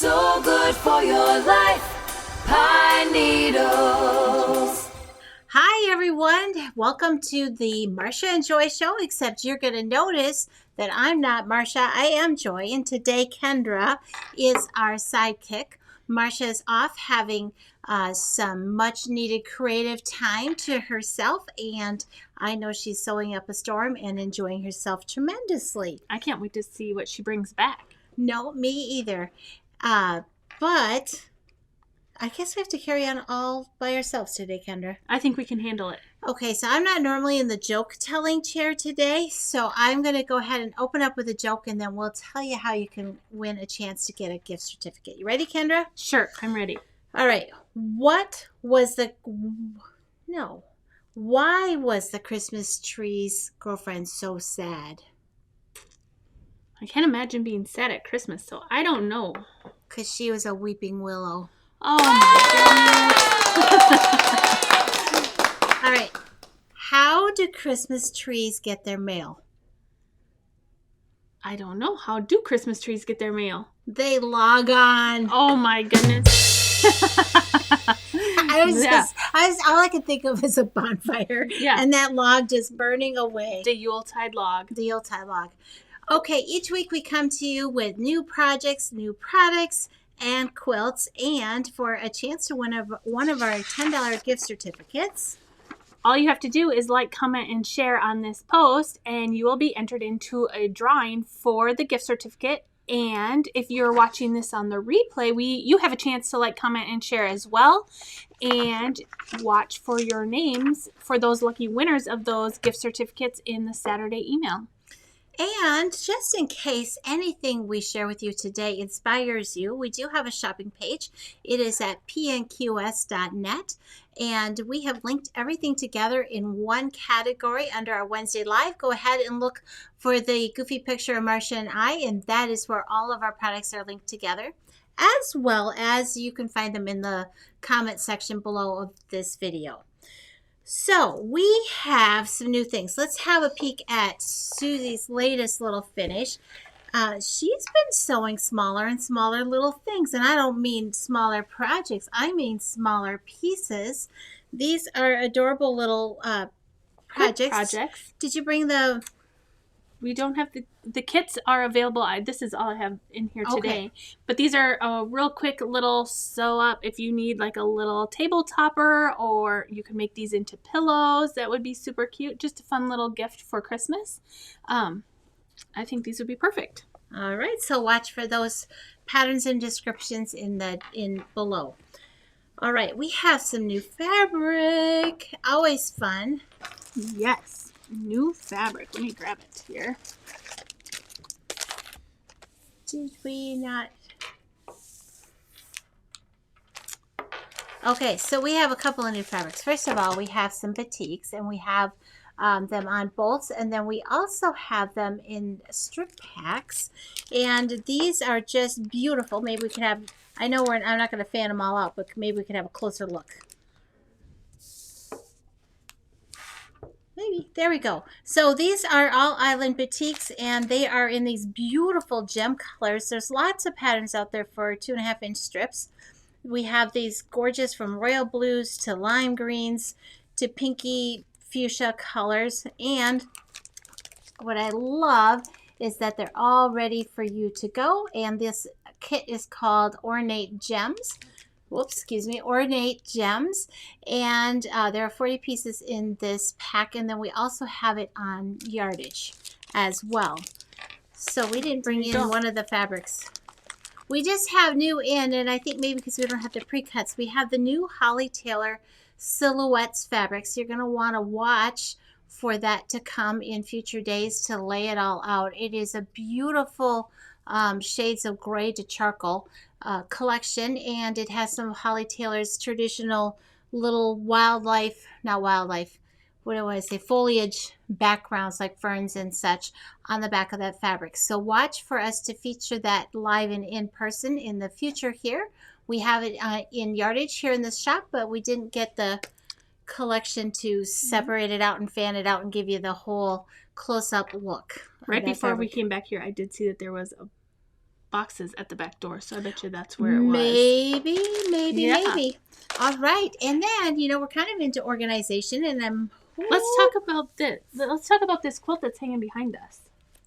so good for your life. Pine needles. Hi everyone, welcome to the Marcia and Joy show, except you're going to notice that I'm not Marcia, I am Joy, and today Kendra is our sidekick. Marcia is off having some much needed creative time to herself, and I know she's sewing up a storm and enjoying herself tremendously. I can't wait to see what she brings back. No, me either. But I guess we have to carry on all by ourselves today, Kendra. I think we can handle it. Okay, so I'm not normally in the joke-telling chair today, so I'm going to go ahead and open up with a joke, and then we'll tell you how you can win a chance to get a gift certificate. You ready, Kendra? Sure, I'm ready. All right. Why was the Christmas tree's girlfriend so sad? I can't imagine being sad at Christmas, so I don't know. Because she was a weeping willow. Oh my goodness. All right. How do Christmas trees get their mail? I don't know. How do Christmas trees get their mail? They log on. Oh my goodness. All I could think of is a bonfire. Yeah. And that log just burning away. The Yuletide log. The Yuletide log. Okay, each week we come to you with new projects, new products, and quilts, and for a chance to win one of our $10 gift certificates. All you have to do is like, comment, and share on this post, and you will be entered into a drawing for the gift certificate. And if you're watching this on the replay, you have a chance to like, comment, and share as well, and watch for your names for those lucky winners of those gift certificates in the Saturday email. And just in case anything we share with you today inspires you, we do have a shopping page. It is at pnqs.net, and we have linked everything together in one category under our Wednesday Live. Go ahead and look for the goofy picture of Marcia and I, and that is where all of our products are linked together, as well as you can find them in the comment section below of this video. So we have some new things. Let's have a peek at Susie's latest little finish. She's been sewing smaller and smaller little things, and I don't mean smaller projects. I mean smaller pieces. These are adorable little projects. Did you bring the... We don't have the kits are available. This is all I have in here today. Okay. But these are a real quick little sew up if you need like a little table topper, or you can make these into pillows. That would be super cute. Just a fun little gift for Christmas. I think these would be perfect. All right. So watch for those patterns and descriptions in below. All right. We have some new fabric. Always fun. Yes. New fabric. Let me grab it here. Did we not? Okay, so we have a couple of new fabrics. First of all, we have some batiks, and we have them on bolts, and then we also have them in strip packs, and these are just beautiful. Maybe we can have, I know I'm not going to fan them all out, but maybe we can have a closer look. Maybe. There we go. So these are all Island Batiks, and they are in these beautiful gem colors. There's lots of patterns out there for 2.5-inch strips. We have these gorgeous from royal blues to lime greens to pinky fuchsia colors. And what I love is that they're all ready for you to go. And this kit is called Ornate Gems. Ornate Gems, and there are 40 pieces in this pack, and then we also have it on yardage as well. So we didn't bring in one of the fabrics. We just have new in, and I think maybe because we don't have the pre-cuts, we have the new Holly Taylor Silhouettes fabrics. You're going to want to watch for that to come in future days to lay it all out. It is a beautiful shades of gray to charcoal collection, and it has some of Holly Taylor's traditional little foliage backgrounds like ferns and such on the back of that fabric. So watch for us to feature that live and in person in the future here. We have it in yardage here in the shop, but we didn't get the collection to separate it out and fan it out and give you the whole close-up look. Right before we came back here, I did see that there was a boxes at the back door, so I bet you that's where it was. Maybe, Yeah. maybe. All right. And then, we're kind of into organization, and I'm... Let's talk about this. Let's talk about this quilt that's hanging behind us.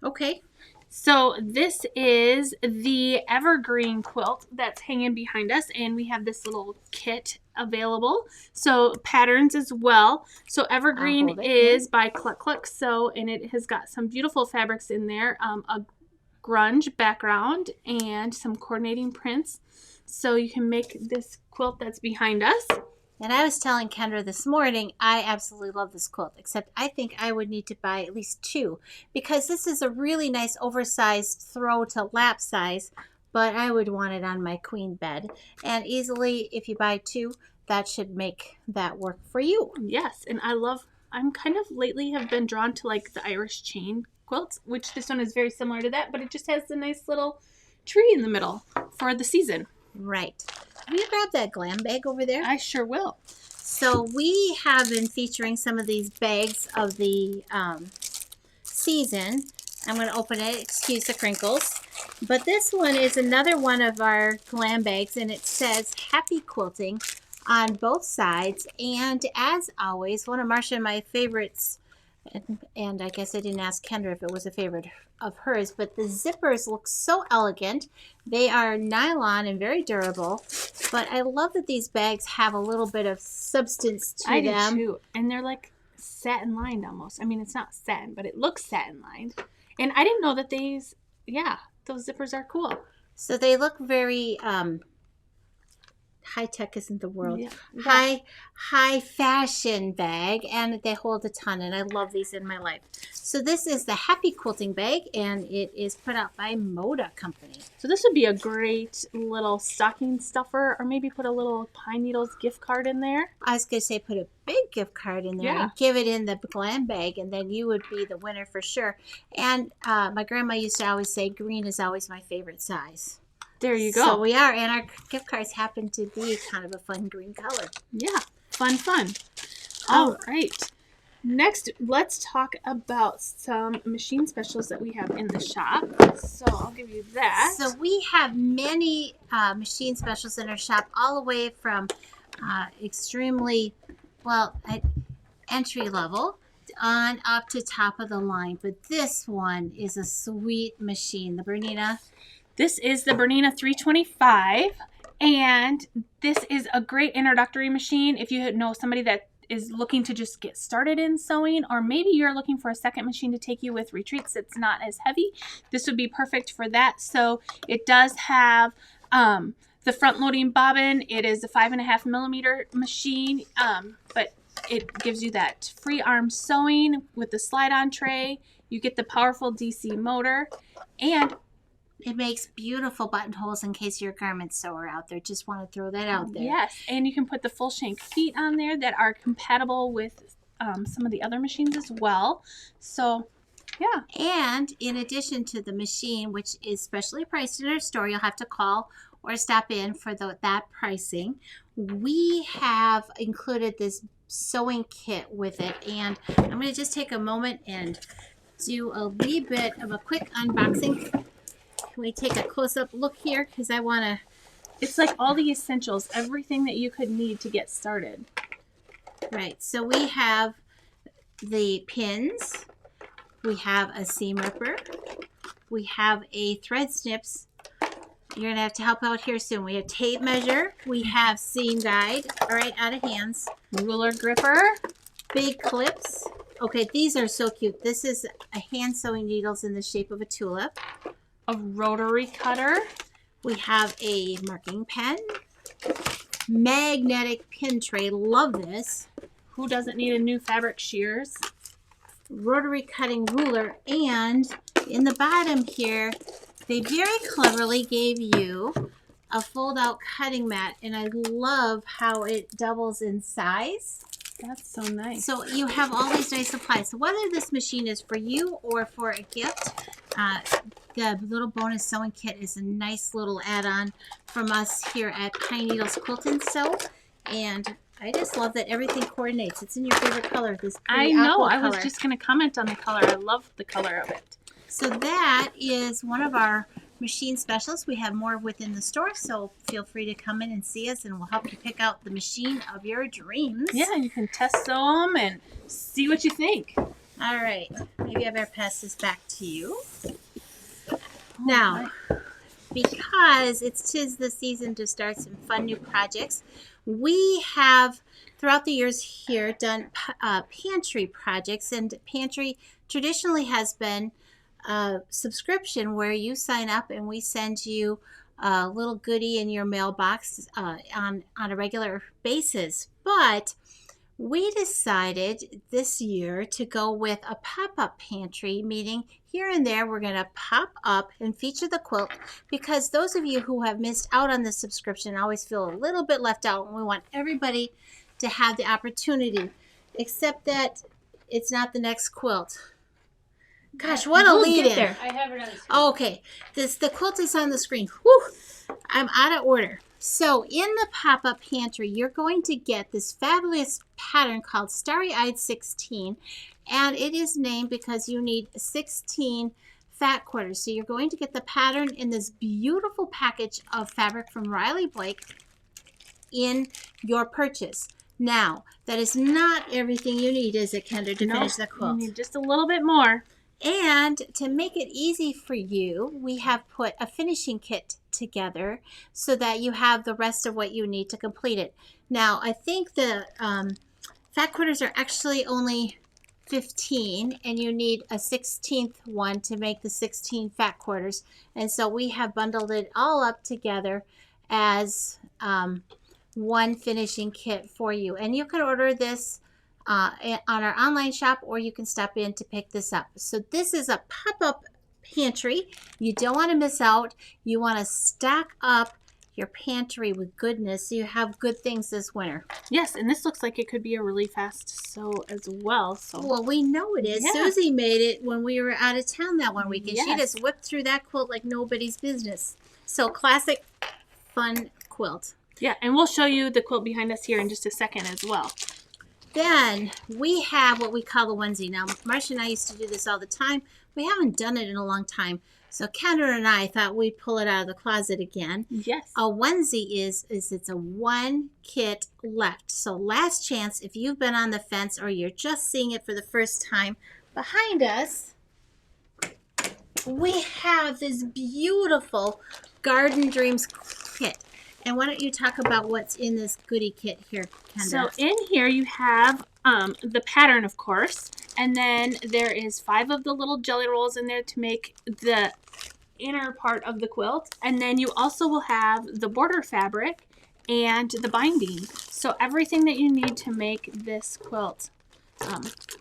Okay. So this is the Evergreen quilt that's hanging behind us, and we have this little kit available. So patterns as well. So Evergreen is by Cluck Cluck Sew, and it has got some beautiful fabrics in there, a grunge background, and some coordinating prints. So you can make this quilt that's behind us. And I was telling Kendra this morning, I absolutely love this quilt, except I think I would need to buy at least 2 because this is a really nice oversized throw to lap size, but I would want it on my queen bed. And easily, if you buy 2, that should make that work for you. Yes, and I'm kind of lately have been drawn to like the Irish chain quilts, which this one is very similar to that, but it just has a nice little tree in the middle for the season. Right. Will you grab that Glam bag over there? I sure will. So we have been featuring some of these bags of the season. I'm going to open it. Excuse the crinkles. But this one is another one of our Glam bags, and it says Happy Quilting on both sides. And as always, one of Marsha and my favorites, and I guess I didn't ask Kendra if it was a favorite of hers, but the zippers look so elegant. They are nylon and very durable, but I love that these bags have a little bit of substance to them. I do too, and they're like satin lined almost. I mean, it's not satin, but it looks satin lined. And I didn't know that those zippers are cool. So they look very high tech isn't the word. Yeah. High fashion bag, and they hold a ton, and I love these in my life. So this is the Happy Quilting bag, and it is put out by Moda Company. So this would be a great little stocking stuffer, or maybe put a little Pine Needles gift card in there. I was going to say put a big gift card in there and give it in the Glam bag, and then you would be the winner for sure. And my grandma used to always say green is always my favorite size. There you go. So we are, and our gift cards happen to be kind of a fun green color. Yeah, fun. All right. Next, let's talk about some machine specials that we have in the shop. So I'll give you that. So we have many machine specials in our shop, all the way from extremely, entry level on up to top of the line. But this one is a sweet machine, the Bernina. This is the Bernina 325, and this is a great introductory machine if you know somebody that is looking to just get started in sewing, or maybe you're looking for a second machine to take you with retreats that's not as heavy. This would be perfect for that. So it does have the front loading bobbin. It is a 5.5 millimeter machine, but it gives you that free arm sewing with the slide on tray. You get the powerful DC motor, and it makes beautiful buttonholes in case your garment sewer out there. Just want to throw that out there. Yes, and you can put the full shank feet on there that are compatible with some of the other machines as well. So, yeah. And in addition to the machine, which is specially priced in our store, you'll have to call or stop in for that pricing. We have included this sewing kit with it, and I'm going to just take a moment and do a wee bit of a quick unboxing. Can we take a close-up look here? Because I want to... It's like all the essentials, everything that you could need to get started. Right. So we have the pins. We have a seam ripper. We have a thread snips. You're going to have to help out here soon. We have tape measure. We have seam guide. All right, out of hands. Ruler gripper. Big clips. Okay, these are so cute. This is a hand sewing needles in the shape of a tulip. A rotary cutter. We have a marking pen. Magnetic pin tray. Love this. Who doesn't need a new fabric shears? Rotary cutting ruler. And in the bottom here, they very cleverly gave you a fold-out cutting mat. And I love how it doubles in size. That's so nice. So you have all these nice supplies. So whether this machine is for you or for a gift, the little bonus sewing kit is a nice little add-on from us here at Pine Needles Quilt and Sew. And I just love that everything coordinates. It's in your favorite color, this I know. I was just going to comment on the color. I love the color of it. So that is one of our machine specials. We have more within the store, so feel free to come in and see us, and we'll help you pick out the machine of your dreams. Yeah, you can test sew them and see what you think. All right. Maybe I better pass this back to you. Now, because it's 'tis the season to start some fun new projects, we have throughout the years here done pantry projects, and pantry traditionally has been a subscription where you sign up and we send you a little goodie in your mailbox on a regular basis. But we decided this year to go with a pop-up pantry, meaning here and there we're going to pop up and feature the quilt, because those of you who have missed out on this subscription always feel a little bit left out, and we want everybody to have the opportunity, except that it's not the next quilt. Gosh, what a lead in. There. I have it on the screen. Okay, the quilt is on the screen. Whew, I'm out of order. So in the pop-up pantry, you're going to get this fabulous pattern called Starry-Eyed 16, and it is named because you need 16 fat quarters. So you're going to get the pattern in this beautiful package of fabric from Riley Blake in your purchase. Now, that is not everything you need, is it, Kendra, to finish the quilt? You need just a little bit more. And to make it easy for you, we have put a finishing kit together so that you have the rest of what you need to complete it. Now, I think the fat quarters are actually only 15, and you need a 16th one to make the 16 fat quarters. And so we have bundled it all up together as one finishing kit for you. And you can order this on our online shop, or you can stop in to pick this up. So this is a pop-up pantry. You don't want to miss out. You want to stock up your pantry with goodness so you have good things this winter. Yes, and this looks like it could be a really fast sew as well. So Well, we know it is. Yeah. Susie made it when we were out of town that one week, and she Yes. just whipped through that quilt like nobody's business. So classic, fun quilt. yeah, and we'll show you the quilt behind us here in just a second as well. Then we have what we call the onesie. Now, Marcia and I used to do this all the time. We haven't done it in a long time. So Kendra and I thought we'd pull it out of the closet again. Yes. A onesie is it's a one kit left. So last chance, if you've been on the fence or you're just seeing it for the first time, behind us, we have this beautiful Garden Dreams kit. And why don't you talk about what's in this goodie kit here, Kendra? So in here you have the pattern, of course, and then there is 5 of the little jelly rolls in there to make the inner part of the quilt, and then you also will have the border fabric and the binding. So everything that you need to make this quilt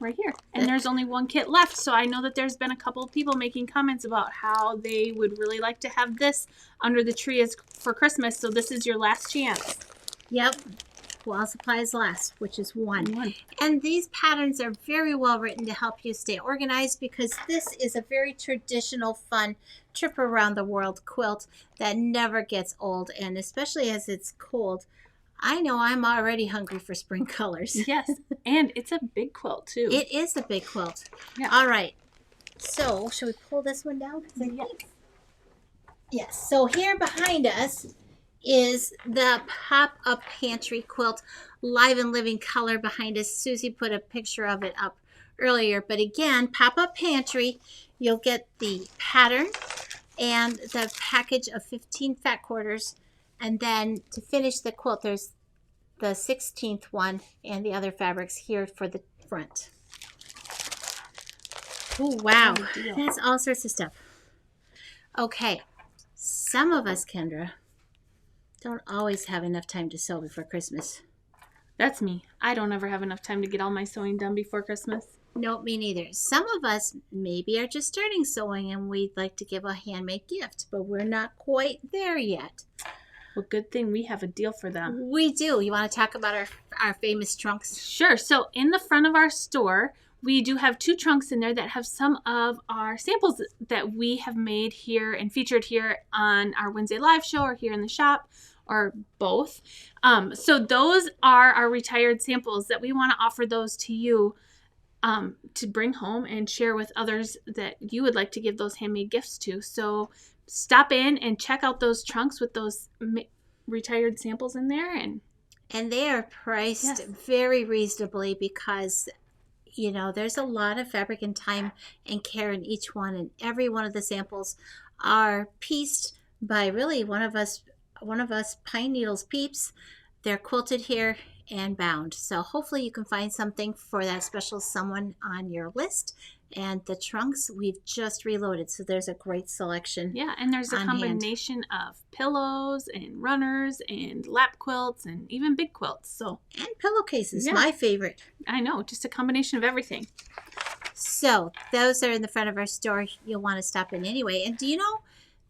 right here. And there's only one kit left, so I know that there's been a couple of people making comments about how they would really like to have this under the tree as for Christmas, so this is your last chance. Yep. While supplies last, which is one. One. And these patterns are very well written to help you stay organized, because this is a very traditional, fun trip around the world quilt that never gets old. And especially as it's cold, I know I'm already hungry for spring colors. Yes, and it's a big quilt too. It is a big quilt. Yeah. All right. So, should we pull this one down? Yes. So here behind us is the pop-up pantry quilt, live and living color behind us. Susie put a picture of it up earlier. But again, pop-up pantry, you'll get the pattern and the package of 15 fat quarters. And then to finish the quilt, there's the 16th one and the other fabrics here for the front. Oh, wow. Good deal. That's all sorts of stuff. Okay. Some of us, Kendra, don't always have enough time to sew before Christmas. That's me. I don't ever have enough time to get all my sewing done before Christmas. No, me neither. Some of us maybe are just starting sewing and we'd like to give a handmade gift, but we're not quite there yet. Well, good thing we have a deal for them. We do. You want to talk about our famous trunks? Sure. So in the front of our store, we do have 2 trunks in there that have some of our samples that we have made here and featured here on our Wednesday live show or here in the shop, or both. So those are our retired samples that we want to offer those to you to bring home and share with others that you would like to give those handmade gifts to. So stop in and check out those trunks with those retired samples in there. And they are priced Yes. very reasonably because, you know, there's a lot of fabric and time and care in each one, and every one of the samples are pieced by really one of us pine needles peeps. They're quilted here and bound. So hopefully you can find something for that special someone on your list. And the trunks we've just reloaded, so there's a great selection. yeah, and there's a on hand. combination of pillows and runners and lap quilts and even big quilts. So And pillowcases, Yeah. my favorite. I know, just a combination of everything. So those are in the front of our store. You'll want to stop in anyway. And do you know,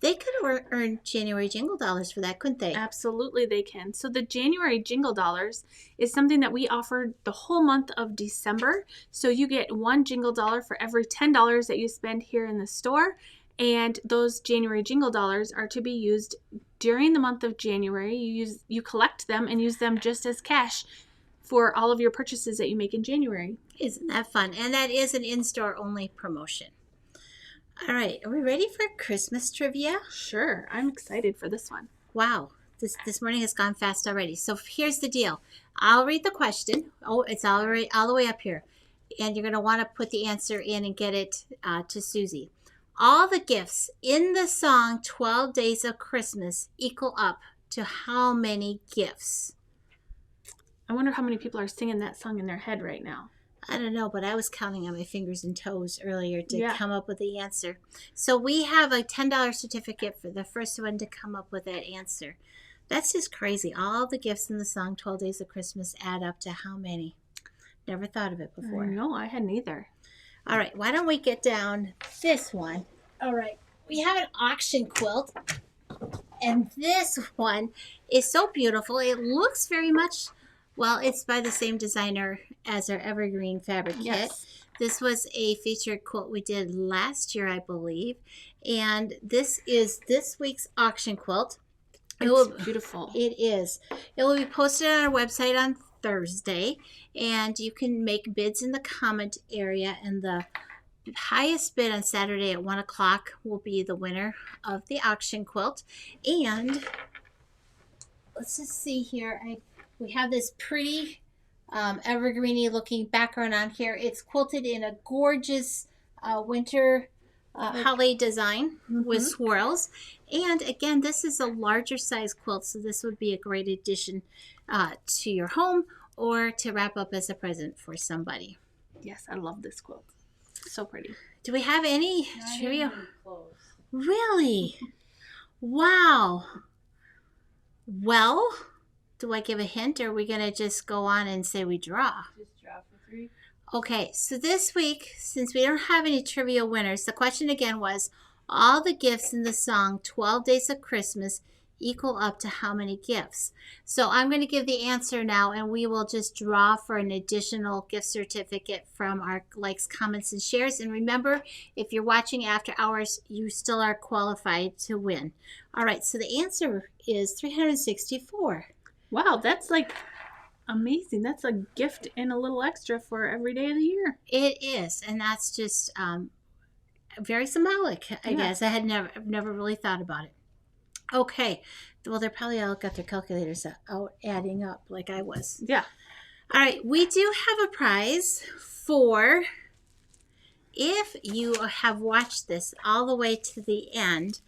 they could earn January jingle dollars for that, couldn't they? Absolutely, they can. So the January Jingle Dollars is something that we offered the whole month of December. So you get $1 jingle dollar for every $10 that you spend here in the store. And those January Jingle Dollars are to be used during the month of January. You collect them and use them just as cash for all of your purchases that you make in January. Isn't that fun? And that is an in-store only promotion. All right, are we ready for Christmas trivia? Sure, I'm excited for this one. Wow, this morning has gone fast already. So here's the deal. I'll read the question. Oh, it's already all the way up here. And you're going to want to put the answer in and get it to Susie. All the gifts in the song 12 Days of Christmas equal up to how many gifts? I wonder how many people are singing that song in their head right now. I don't know, but I was counting on my fingers and toes earlier to Yeah. come up with the answer. So we have a $10 certificate for the first one to come up with that answer. That's just crazy. All the gifts in the song 12 Days of Christmas add up to how many? Never thought of it before. No, I hadn't either. All right, why don't we get down this one? All right, we have an auction quilt. And this one is so beautiful. It looks very much, well, it's by the same designer as our Evergreen fabric kit. Yes. This was a featured quilt we did last year, I believe. And this is this week's auction quilt. It's beautiful. It is. It will be posted on our website on Thursday. And you can make bids in the comment area. And the highest bid on Saturday at 1 o'clock will be the winner of the auction quilt. And let's just see here. We have this pretty evergreeny looking background on here. It's quilted in a gorgeous winter holly design with swirls. And again, this is a larger size quilt, so this would be a great addition to your home or to wrap up as a present for somebody. Yes, I love this quilt. So pretty. Do we have any trivia? Really? Wow. Well, do I give a hint, or are we going to just go on and say we draw? Just draw for 3. Okay, so this week, since we don't have any trivia winners, the question again was, all the gifts in the song 12 Days of Christmas equal up to how many gifts? So I'm going to give the answer now, and we will just draw for an additional gift certificate from our likes, comments, and shares. And remember, if you're watching after hours, you still are qualified to win. All right, so the answer is 364. Wow, that's like amazing. That's a gift and a little extra for every day of the year. It is, and that's just very symbolic, I guess. I had never really thought about it. Okay, well, they're probably all got their calculators out adding up like I was. Yeah. All right, we do have a prize for if you have watched this all the way to the end.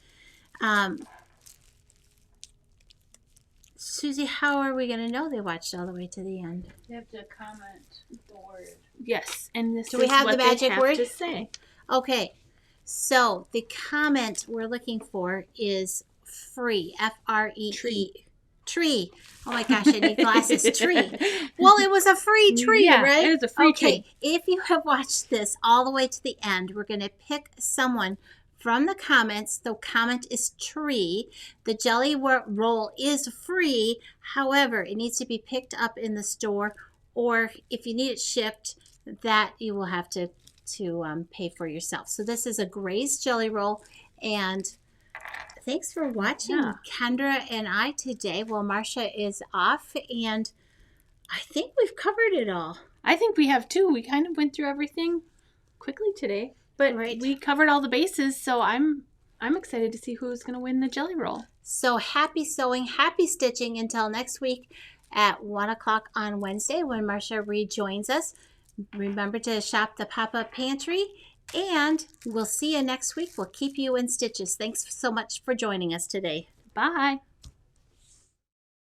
Susie, how are we going to know they watched all the way to the end? You have to comment the word. Yes, and this Do we is have what the they magic have word? to say. Okay, so the comment we're looking for is free, F-R-E-E. Tree. Oh my gosh, I need glasses. Tree. Well, it was a free tree, Yeah, right? it was a free Okay, tree. if you have watched this all the way to the end, we're going to pick someone from the comments. The comment is tree. The jelly roll is free. However, it needs to be picked up in the store, or if you need it shipped, that you will have to pay for yourself. So this is a Gray's jelly roll, and thanks for watching, Yeah. Kendra and I today. Well, Marcia is off, and I think we've covered it all. I think we have too. We kind of went through everything quickly today, but Right. we covered all the bases, so I'm I'm excited to see who's going to win the jelly roll. So happy sewing, happy stitching until next week at 1 o'clock on Wednesday when Marcia rejoins us. Remember to shop the Pop-Up Pantry, and we'll see you next week. We'll keep you in stitches. Thanks so much for joining us today. Bye.